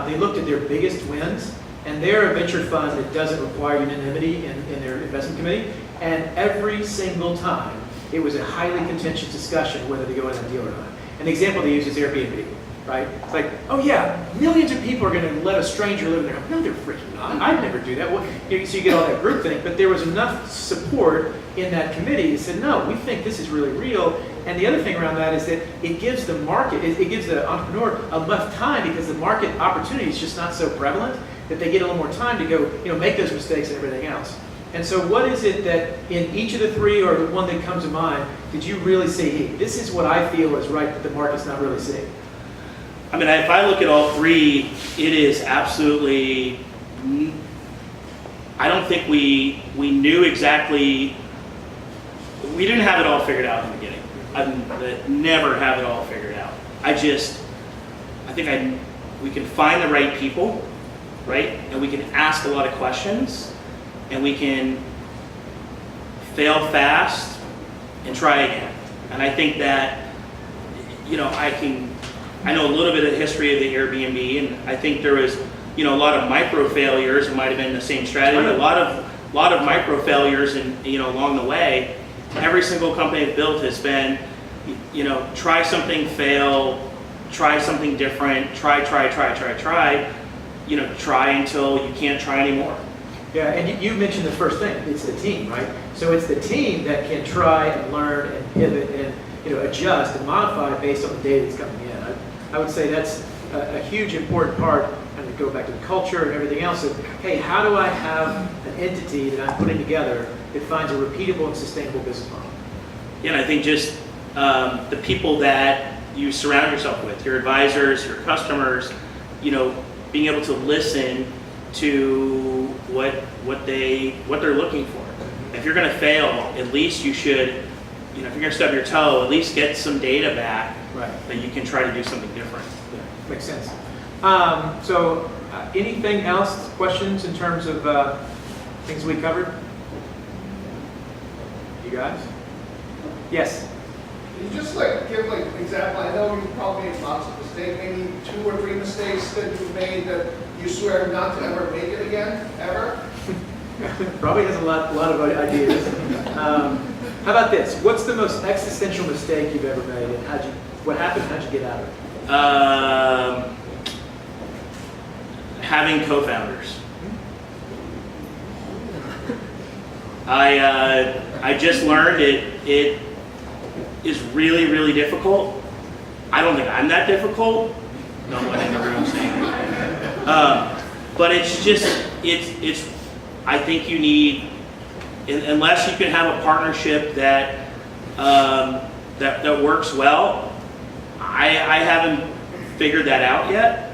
they looked at their biggest wins, and they're a venture fund that doesn't require unanimity in their investment committee, and every single time, it was a highly contentious discussion whether to go in that deal or not. And the example they use is Airbnb. Right? It's like, oh yeah, millions of people are going to let a stranger live in their home. No, they're freaking not. I'd never do that. Well, so you get all that group thing, but there was enough support in that committee that said, no, we think this is really real. And the other thing around that is that it gives the market, it gives the entrepreneur enough time because the market opportunity is just not so prevalent that they get a little more time to go, make those mistakes and everything else. And so what is it that in each of the 3 or the one that comes to mind, did you really say, hey, this is what I feel is right that the market's not really seeing? I mean, if I look at all 3, it is absolutely, I don't think we knew exactly, we didn't have it all figured out in the beginning. I never have it all figured out. We can find the right people, right? And we can ask a lot of questions, and we can fail fast and try again. And I think that, I know a little bit of the history of the Airbnb, and I think there was, a lot of micro failures. It might have been the same strategy. A lot lot of micro failures and, along the way. Every single company I've built has been, try something, fail, try something different, try, try until you can't try anymore. Yeah, and you mentioned the first thing, it's the team, right? So it's the team that can try and learn and pivot and adjust and modify based on the data that's coming in. I would say that's a huge important part, and to go back to the culture and everything else of, hey, how do I have an entity that I'm putting together that finds a repeatable and sustainable business model? Yeah, and I think just the people that you surround yourself with, your advisors, your customers, being able to listen to what they're looking for. If you're going to fail, at least you should, if you're going to stub your toe, at least get some data back that you can try to do something different. Yeah, makes sense. So anything else, questions in terms of things we covered? You guys? Yes. Can you just give an example? I know you probably made lots of mistakes, maybe 2 or 3 mistakes that you've made that you swear not to ever make it again, ever? Probably has a lot of ideas. How about this? What's the most existential mistake you've ever made, and what happened? How'd you get out of it? Having co-founders. I just learned it is really, really difficult. I don't think I'm that difficult. No one in the room saying that. But it's just, I think you need, unless you can have a partnership that works well, I haven't figured that out yet.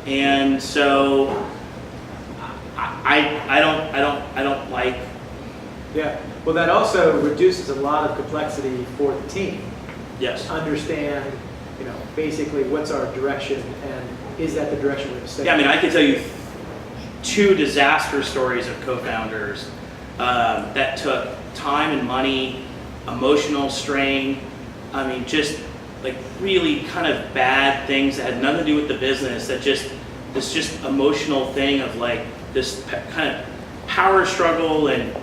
And so I don't like. Yeah. Well, that also reduces a lot of complexity for the team. Yes. Understand, basically what's our direction, and is that the direction we're going to stay? Yeah, I mean, I can tell you 2 disaster stories of co-founders that took time and money, emotional strain. I mean, just like really kind of bad things that had nothing to do with the business. This just emotional thing of like this kind of power struggle, and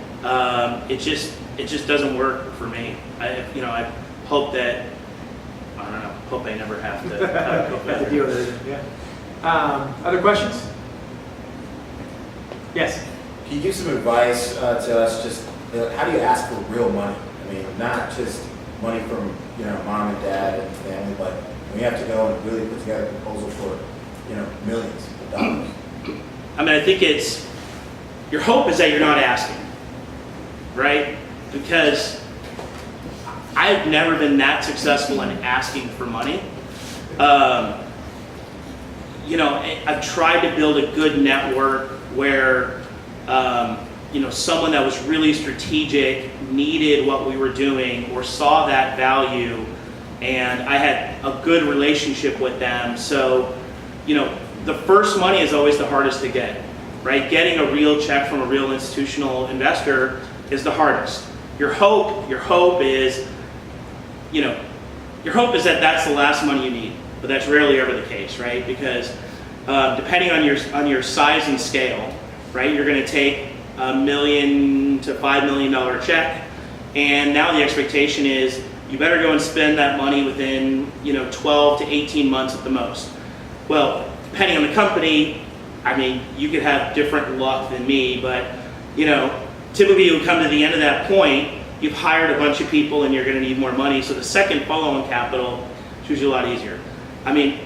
it just doesn't work for me. I hope that, I don't know, hope I never have to have a co-founder. Have to deal with it. Yeah. Other questions? Yes. Can you give some advice to us? Just how do you ask for real money? I mean, not just money from mom and dad and family, but we have to go and really put together a proposal for millions of dollars. I mean, I think your hope is that you're not asking, right? Because I've never been that successful in asking for money. I've tried to build a good network where, someone that was really strategic needed what we were doing or saw that value, and I had a good relationship with them. So, the first money is always the hardest to get, right? Getting a real check from a real institutional investor is the hardest. Your hope is that that's the last money you need, but that's rarely ever the case, right? Because depending on your size and scale, right, you're going to take $1 million to $5 million check, and now the expectation is you better go and spend that money within 12 to 18 months at the most. Well, depending on the company, I mean, you could have different luck than me, but typically you come to the end of that point, you've hired a bunch of people and you're going to need more money, so the second follow-on capital is usually a lot easier. I mean,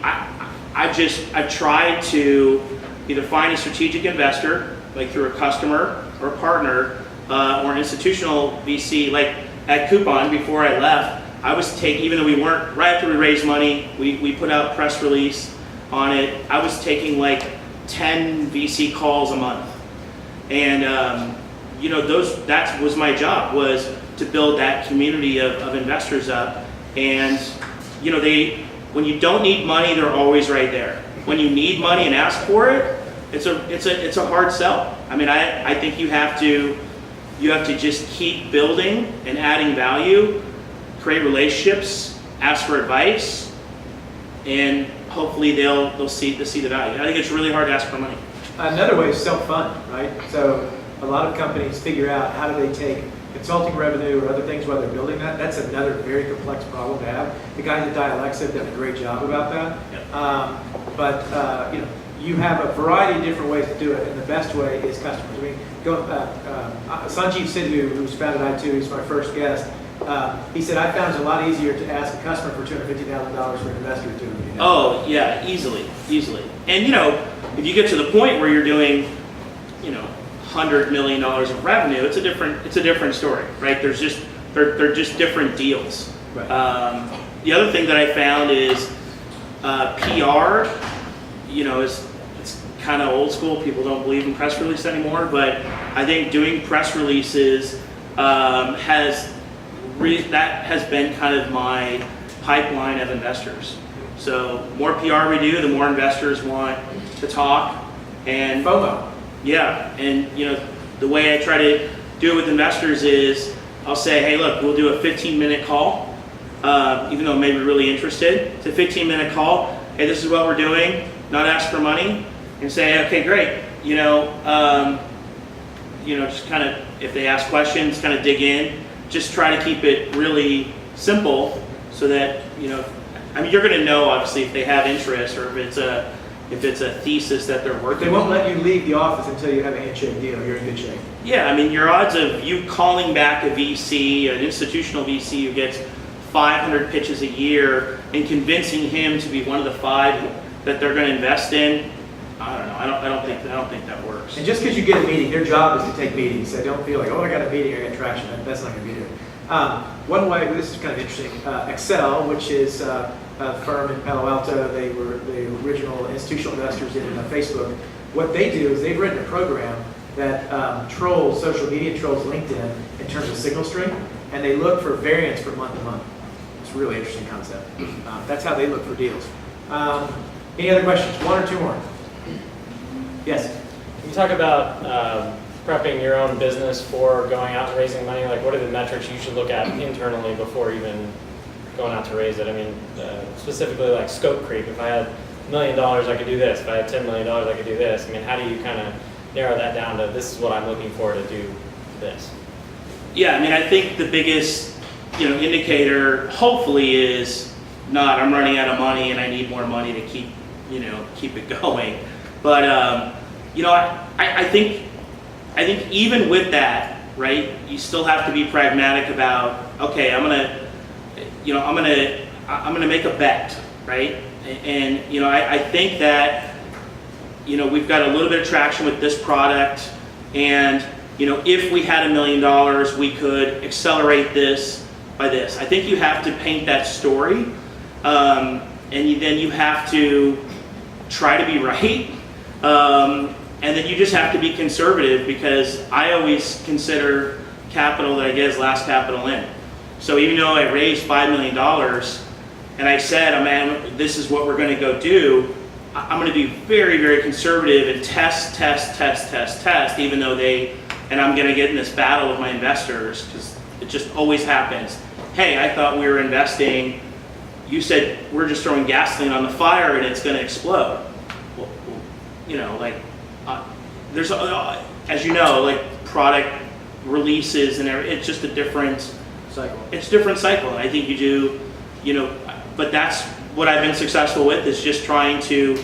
I've tried to either find a strategic investor, like through a customer or a partner, or an institutional VC. Like at Koupon, before I left, I was taking, even though we weren't, right after we raised money, we put out press release on it, I was taking like 10 VC calls a month. And that was my job, was to build that community of investors up. And when you don't need money, they're always right there. When you need money and ask for it, it's a hard sell. I mean, I think you have to just keep building and adding value, create relationships, ask for advice, and hopefully they'll see the value. I think it's really hard to ask for money. Another way is self-fund, right? So a lot of companies figure out how do they take consulting revenue or other things while they're building that. That's another very complex problem to have. The guys at Dialexa have done a great job about that. You have a variety of different ways to do it, and the best way is customers. I mean, Sanjeev Sidhu, who's founded I2, he's my first guest. He said, I found it's a lot easier to ask a customer for $250,000 for an investor to do it. Oh, yeah, easily. And, if you get to the point where you're doing, $100 million of revenue, it's a different story, right? They're just different deals. Right. The other thing that I found is PR, it's kind of old school. People don't believe in press release anymore, but I think doing press releases has been kind of my pipeline of investors. So more PR we do, the more investors want to talk. And FOMO. Yeah, and the way I try to do it with investors is I'll say, hey, look, we'll do a 15-minute call, even though maybe really interested. It's a 15-minute call. Hey, this is what we're doing. Not ask for money, and say, okay, great. Just kind of, if they ask questions, kind of dig in. Just try to keep it really simple, so that you're going to know obviously if they have interest or if it's a thesis that they're working. They won't let you leave the office until you have a handshake deal. You're in good shape. Yeah, your odds of you calling back a VC, an institutional VC who gets 500 pitches a year, and convincing him to be one of the 5 that they're going to invest in, I don't know. I don't think that works. And just because you get a meeting, their job is to take meetings. So don't feel like, oh, I got a meeting, I got traction. That's not going to be there. One way, this is kind of interesting. Excel, which is a firm in Palo Alto, they were the original institutional investors in Facebook. What they do is they've written a program that trolls, social media trolls LinkedIn in terms of signal strength, and they look for variance from month to month. It's a really interesting concept. That's how they look for deals. Any other questions? 1 or 2 more? Yes? Can you talk about prepping your own business for going out and raising money? Like, what are the metrics you should look at internally before even going out to raise it? Specifically like scope creep. If I had $1 million, I could do this. If I had $10 million, I could do this. How do you kind of narrow that down to this is what I'm looking for to do this? Yeah, I think the biggest indicator hopefully is not I'm running out of money and I need more money to keep it going. But I think even with that, right, you still have to be pragmatic about, okay, I'm gonna make a bet, right? And I think that we've got a little bit of traction with this product, and if we had $1 million, we could accelerate this by this. I think you have to paint that story, and then you have to try to be right. And then you just have to be conservative, because I always consider capital that I get as last capital in. So even though I raised $5 million and I said, oh man, this is what we're going to go do, I'm going to be very, very conservative and test, even though and I'm going to get in this battle with my investors, because it just always happens. Hey, I thought we were investing. You said we're just throwing gasoline on the fire and it's going to explode. Well, there's, as you know, like product releases and it's just a different Cycle. It's a different cycle. And I think you do, but that's what I've been successful with, is just trying to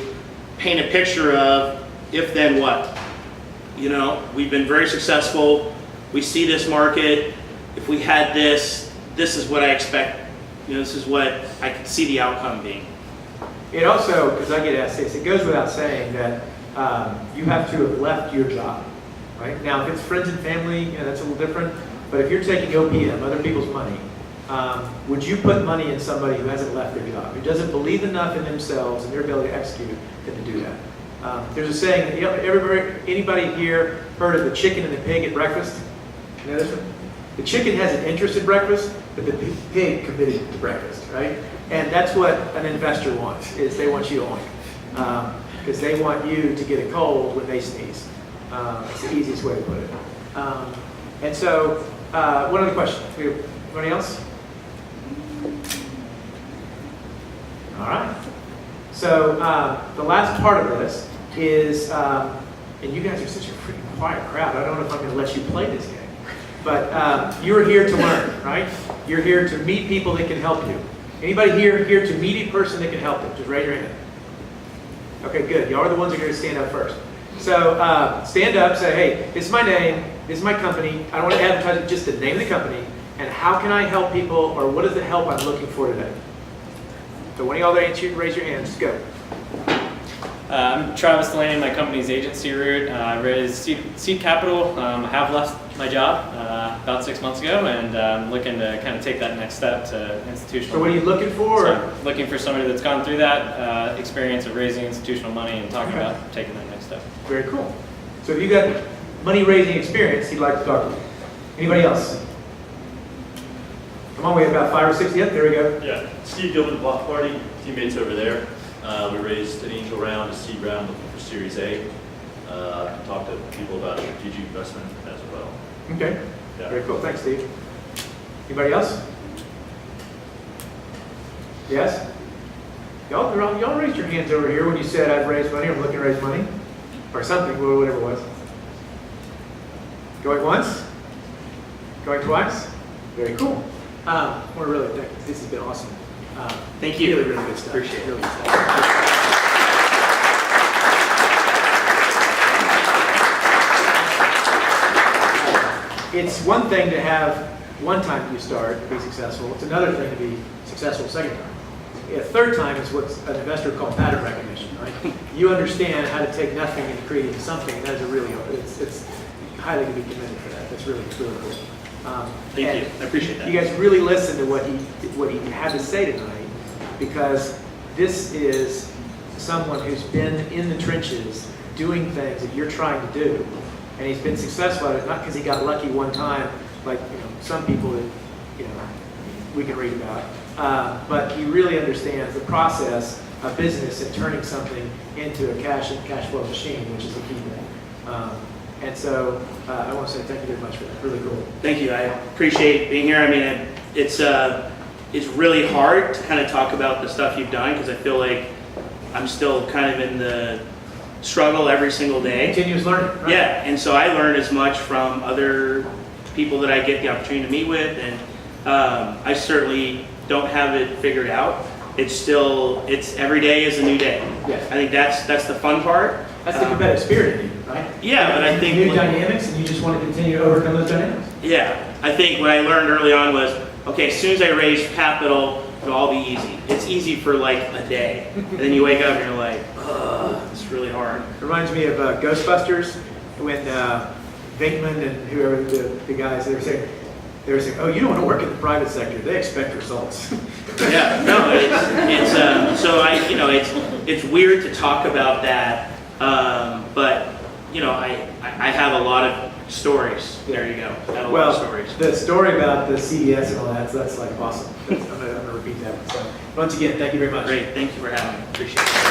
paint a picture of if then what. We've been very successful. We see this market. If we had this is what I expect. This is what I could see the outcome being. It also, because I get asked this, it goes without saying that you have to have left your job, right? Now, if it's friends and family, that's a little different. But if you're taking OPM, other people's money, would you put money in somebody who hasn't left their job, who doesn't believe enough in themselves and their ability to execute to do that? There's a saying that anybody here heard of the chicken and the pig at breakfast? You know this one? The chicken has an interest in breakfast, but the pig committed to breakfast, right? And that's what an investor wants, is they want you to oink. Because they want you to get a cold when they sneeze. That's the easiest way to put it. And so, one other question. Anybody else? All right. So, the last part of this is and you guys are such a freaking quiet crowd. I don't know if I'm going to let you play this game. But you're here to learn, right? You're here to meet people that can help you. Anybody here to meet a person that can help them? Just raise your hand. Okay, good. Y'all are the ones that are going to stand up first. So stand up, say, hey, this is my name, this is my company. I don't want to advertise it, just the name of the company, and how can I help people, or what is the help I'm looking for today? So when y'all there, raise your hands. Go. I'm Travis Delaney, my company's agency route. I raised seed capital. I have left my job about 6 months ago, and I'm looking to kind of take that next step to institutional. So what are you looking for? So looking for somebody that's gone through that experience of raising institutional money and talking about taking that next step. Very cool. So if you got money raising experience, he'd like to talk to you. Anybody else? Come on, we have about 5 or 6. Yep, there we go. Yeah, Steve Gilman, Block Party, teammates over there. We raised an angel round, a seed round, looking for Series A. Talk to people about strategic investment as well. Okay. Yeah. Very cool. Thanks, Steve. Anybody else? Yes? Y'all raised your hands over here when you said I've raised money, or I'm looking to raise money, or something, whatever it was. Going once? Going twice? Very cool. We're really thankful. This has been awesome. Thank you. Really, really good stuff. Appreciate it. Really good stuff. It's one thing to have one time you start and be successful. It's another thing to be successful the second time. A third time is what an investor calls pattern recognition, right? You understand how to take nothing and create it into something. And that is a really, it's highly to be commended for that. That's really cool. Thank you. I appreciate that. You guys really listen to what he had to say tonight, because this is someone who's been in the trenches doing things that you're trying to do, and he's been successful at it, not because he got lucky one time, like some people that we can read about, but he really understands the process of business and turning something into a cash flow machine, which is the key thing. And so I want to say thank you very much for that. Really cool. Thank you. I appreciate being here. I mean, it's really hard to kind of talk about the stuff you've done, because I feel like I'm still kind of in the struggle every single day. Continuous learning, right? Yeah, and so I learn as much from other people that I get the opportunity to meet with, and I certainly don't have it figured out. It's every day is a new day. Yes. I think that's the fun part. That's the competitive spirit in you, right? Yeah, but I think new dynamics, and you just want to continue to overcome those dynamics. Yeah, I think what I learned early on was, okay, as soon as I raise capital, it'll all be easy. It's easy for like a day, and then you wake up and you're like, ugh, it's really hard. It reminds me of Ghostbusters, when Venkman and whoever the guys, they were saying, oh, you don't want to work in the private sector. They expect results. Yeah, no, it's weird to talk about that, but I have a lot of stories. There you go. I have a lot of stories. The story about the CDS and all that's like awesome. I'm gonna repeat that one. So once again, thank you very much. Great, thank you for having me. Appreciate it.